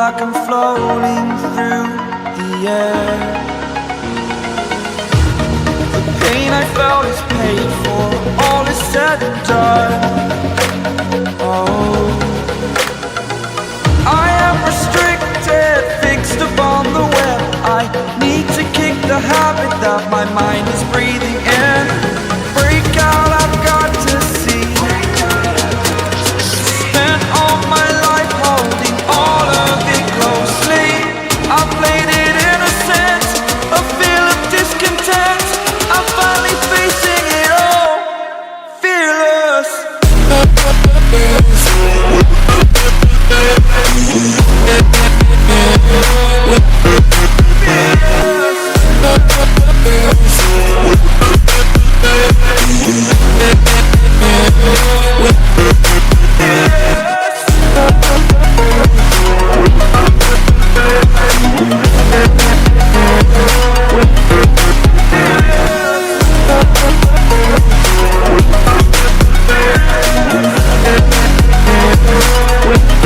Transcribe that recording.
like I'm floating through the air. The pain I felt is paid for, all is said and done. Oh, I am restricted, fixed upon the web. I need to kick the habit that my mind is breathing in. Break out, I've got to see. Spent all my life holding all of it closely. I played it innocent, a feel of discontent. I'm finally facing it all, fearless. Fearless.